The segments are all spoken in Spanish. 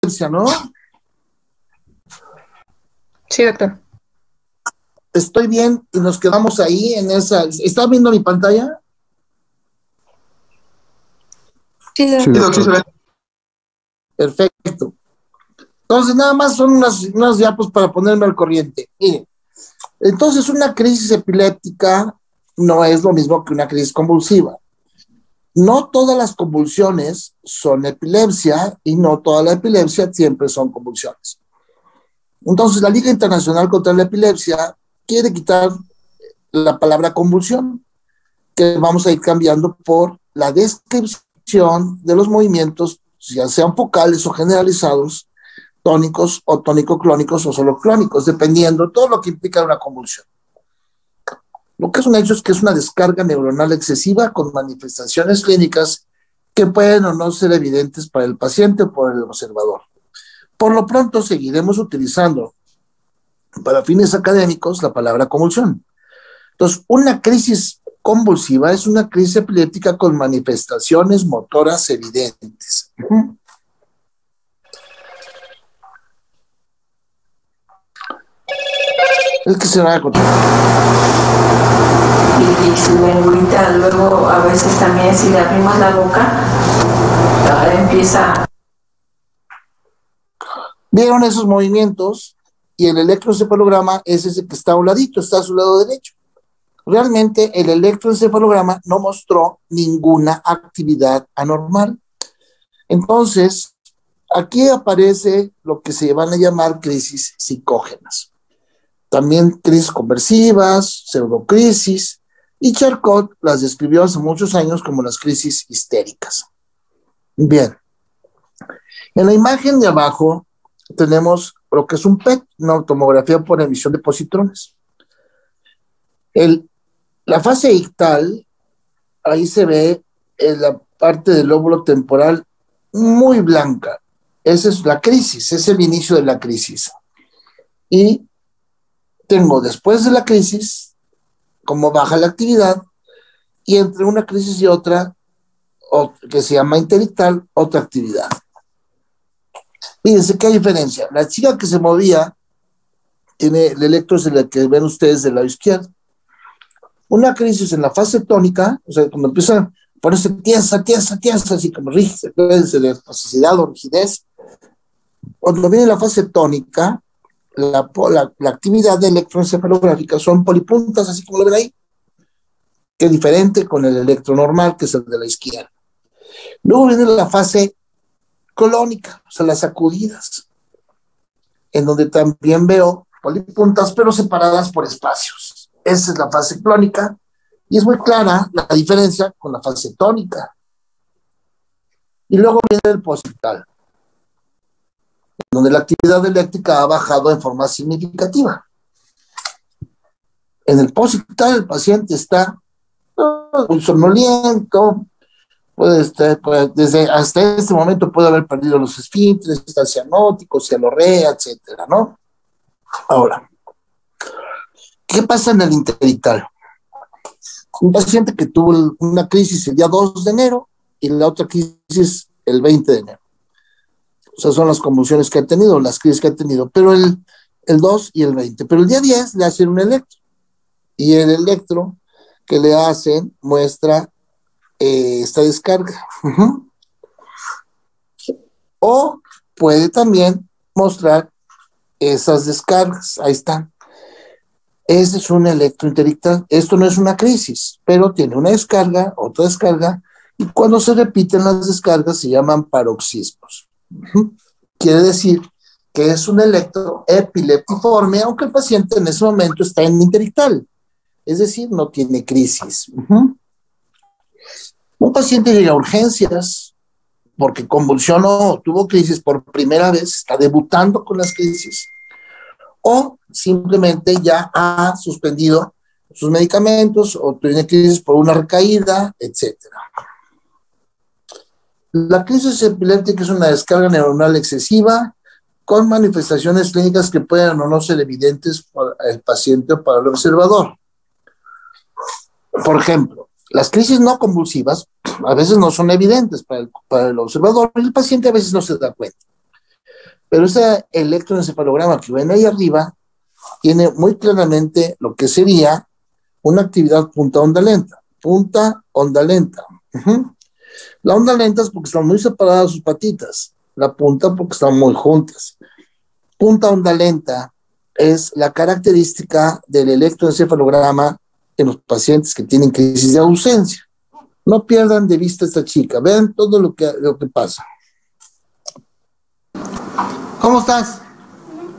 epilepsia, ¿no? Sí, doctor. Estoy bien y nos quedamos ahí en esa. ¿Está viendo mi pantalla? Sí, Sí, doctor. Perfecto. Entonces, nada más son unas diapos para ponerme al corriente. Miren, entonces una crisis epiléptica no es lo mismo que una crisis convulsiva. No todas las convulsiones son epilepsia y no toda la epilepsia siempre son convulsiones. Entonces, la Liga Internacional contra la Epilepsia quiere quitar la palabra convulsión, que vamos a ir cambiando por la descripción de los movimientos, ya sean focales o generalizados, tónicos o tónico-clónicos o solo clónicos, dependiendo todo lo que implica una convulsión. Lo que es un hecho es que es una descarga neuronal excesiva con manifestaciones clínicas que pueden o no ser evidentes para el paciente o por el observador. Por lo pronto seguiremos utilizando para fines académicos la palabra convulsión. Entonces, una crisis convulsiva es una crisis epiléptica con manifestaciones motoras evidentes. Es que se va a contar. Y su lengüita, luego a veces también si le abrimos la boca, empieza. ¿Vieron esos movimientos? Y el electroencefalograma es ese que está a un ladito, está a su lado derecho. Realmente el electroencefalograma no mostró ninguna actividad anormal. Entonces, aquí aparece lo que se van a llamar crisis psicógenas. También crisis conversivas, pseudocrisis, y Charcot las describió hace muchos años como las crisis histéricas. Bien, en la imagen de abajo tenemos lo que es un PET, una tomografía por emisión de positrones. La fase ictal, ahí se ve en la parte del lóbulo temporal muy blanca. Esa es la crisis, es el inicio de la crisis. Y tengo después de la crisis, como baja la actividad, y entre una crisis y otra, que se llama interictal, otra actividad. Fíjense qué diferencia. La chica que se movía tiene el electro, es el que ven ustedes del lado izquierdo. Una crisis en la fase tónica, o sea, cuando empieza a ponerse tiesa, así como rígida, de elasticidad o rigidez. Cuando viene la fase tónica, la actividad electroencefalográfica son polipuntas, así como lo ven ahí, que es diferente con el electro normal, que es el de la izquierda. Luego viene la fase clónica, o sea, las sacudidas, en donde también veo polipuntas, pero separadas por espacios. Esa es la fase clónica, y es muy clara la diferencia con la fase tónica. Y luego viene el posictal, donde la actividad eléctrica ha bajado en forma significativa. En el posictal el paciente está muy somnoliento, hasta este momento puede haber perdido los esfínteres, está cianótico, cialorrea, etcétera, ¿no? Ahora, ¿qué pasa en el interictal? Un paciente que tuvo una crisis el día 2 de enero y la otra crisis el 20 de enero. O sea, son las convulsiones que ha tenido, las crisis que ha tenido, pero el 2 y el 20. Pero el día 10 le hacen un electro. Y el electro que le hacen muestra esta descarga. O puede también mostrar esas descargas. Ahí están. Ese es un electro interictal. Esto no es una crisis, pero tiene una descarga, otra descarga, y cuando se repiten las descargas se llaman paroxismos. Quiere decir que es un electro epileptiforme, aunque el paciente en ese momento está en interictal, es decir, no tiene crisis. Un paciente llega a urgencias porque convulsionó o tuvo crisis por primera vez, está debutando con las crisis, o simplemente ya ha suspendido sus medicamentos o tiene crisis por una recaída, etcétera. La crisis epiléptica es una descarga neuronal excesiva con manifestaciones clínicas que pueden o no ser evidentes para el paciente o para el observador. Por ejemplo, las crisis no convulsivas a veces no son evidentes para el observador y el paciente a veces no se da cuenta. Pero ese electroencefalograma que ven ahí arriba tiene muy claramente lo que sería una actividad punta onda lenta. Punta onda lenta. Uh-huh. La onda lenta es porque están muy separadas sus patitas. La punta porque están muy juntas. Punta onda lenta es la característica del electroencefalograma en los pacientes que tienen crisis de ausencia. No pierdan de vista a esta chica. Vean todo lo que pasa. ¿Cómo estás?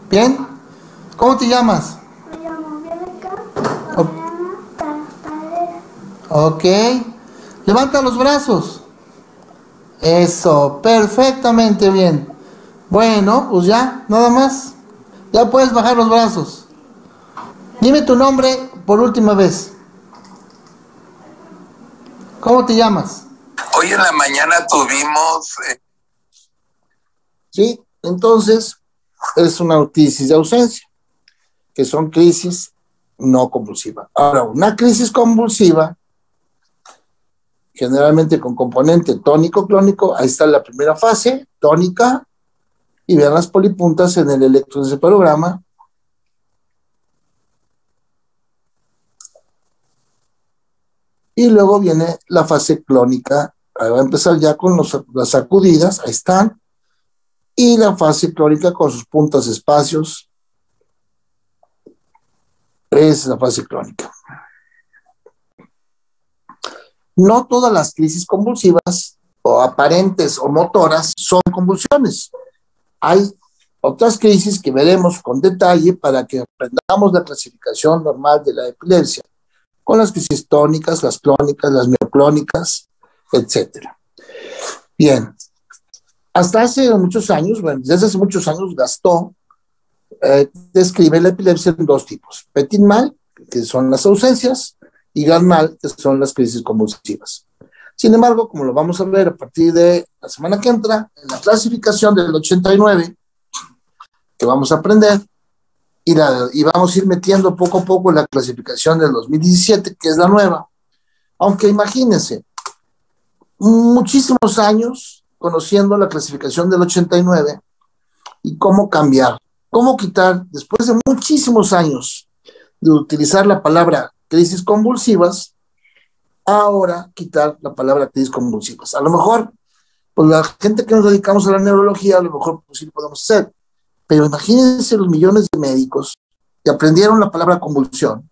¿Bien? ¿Cómo te llamas? Me llamo Bianca. Ok. Levanta los brazos. Eso, perfectamente bien. Bueno, pues ya, nada más. Ya puedes bajar los brazos. Dime tu nombre por última vez. ¿Cómo te llamas? Hoy en la mañana tuvimos... Sí, entonces es una crisis de ausencia, que son crisis no convulsivas. Ahora, una crisis convulsiva, generalmente con componente tónico-clónico, ahí está la primera fase, tónica, y vean las polipuntas en el electroencefalograma. Y luego viene la fase clónica, ahí va a empezar ya con las sacudidas, ahí están, y la fase clónica con sus puntas espacios, es la fase clónica. No todas las crisis convulsivas, o aparentes o motoras, son convulsiones. Hay otras crisis que veremos con detalle para que aprendamos la clasificación normal de la epilepsia, con las crisis tónicas, las clónicas, las mioclónicas, etc. Bien, hasta hace muchos años, bueno, desde hace muchos años, Gastó describe la epilepsia en dos tipos: petit mal, que son las ausencias, y grand mal, que son las crisis convulsivas. Sin embargo, como lo vamos a ver a partir de la semana que entra, en la clasificación del 89, que vamos a aprender, y vamos a ir metiendo poco a poco la clasificación del 2017, que es la nueva. Aunque imagínense, muchísimos años conociendo la clasificación del 89 y cómo cambiar, cómo quitar, después de muchísimos años de utilizar la palabra crisis convulsivas, ahora quitar la palabra crisis convulsivas. A lo mejor, pues la gente que nos dedicamos a la neurología, a lo mejor pues, sí lo podemos hacer, pero imagínense los millones de médicos que aprendieron la palabra convulsión,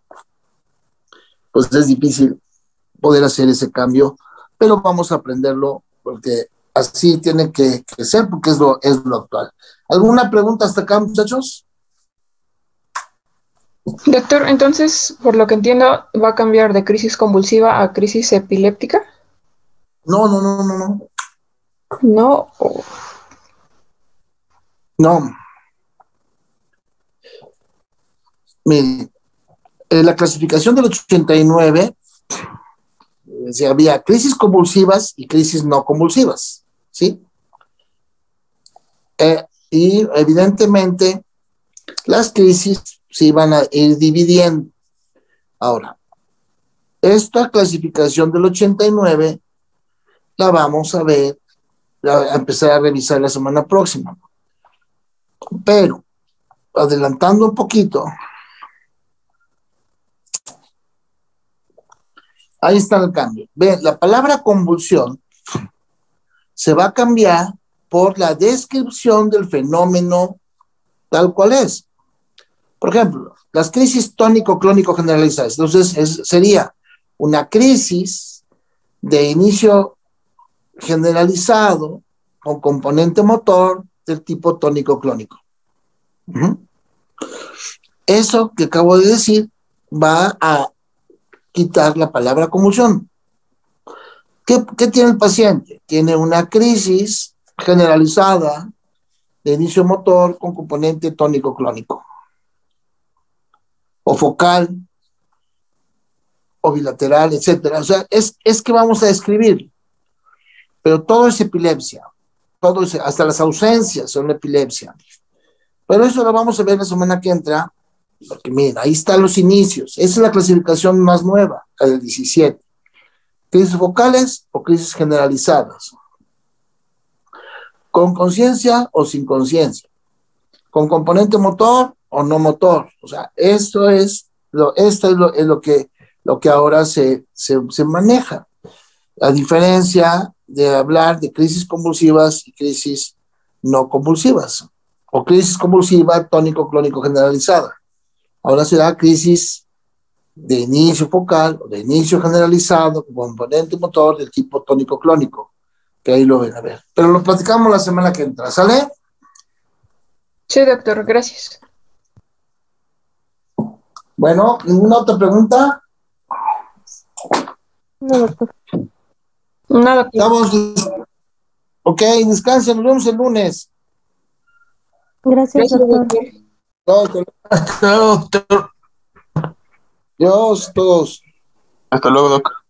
pues es difícil poder hacer ese cambio, pero vamos a aprenderlo porque así tiene que ser, porque es lo actual. ¿Alguna pregunta hasta acá, muchachos? Doctor, entonces, por lo que entiendo, ¿va a cambiar de crisis convulsiva a crisis epiléptica? No. No. No. Mire, en la clasificación del 89 había crisis convulsivas y crisis no convulsivas, ¿sí? Y evidentemente las crisis se iban a ir dividiendo. Ahora, esta clasificación del 89 la vamos a ver, a empezar a revisar la semana próxima. Pero, adelantando un poquito, ahí está el cambio. Ven, la palabra convulsión se va a cambiar por la descripción del fenómeno tal cual es. Por ejemplo, las crisis tónico-clónico generalizadas. Entonces, sería una crisis de inicio generalizado con componente motor del tipo tónico-clónico. Eso que acabo de decir va a quitar la palabra convulsión. ¿Qué tiene el paciente? Tiene una crisis generalizada de inicio motor con componente tónico-clónico, o focal, o bilateral, etcétera. O sea, es que vamos a describir, pero todo es epilepsia, hasta las ausencias son epilepsia. Pero eso lo vamos a ver la semana que entra, porque miren, ahí están los inicios. Esa es la clasificación más nueva, la del 17. Crisis focales o crisis generalizadas. Con conciencia o sin conciencia. con componente motor o no motor. O sea, esto es lo que ahora se maneja. A diferencia de hablar de crisis convulsivas y crisis no convulsivas, o crisis convulsiva tónico-clónico generalizada. Ahora será crisis de inicio focal o de inicio generalizado con componente motor del tipo tónico-clónico, que ahí lo ven a ver. Pero lo platicamos la semana que entra, ¿sale? Sí, doctor, gracias. Bueno, ¿ninguna otra pregunta? No, doctor. No, doctor. Estamos. Ok, descansen, nos vemos el lunes. Gracias, Gracias, doctor. doctor. Hasta luego, doctor. Dios, todos. Hasta luego, doc.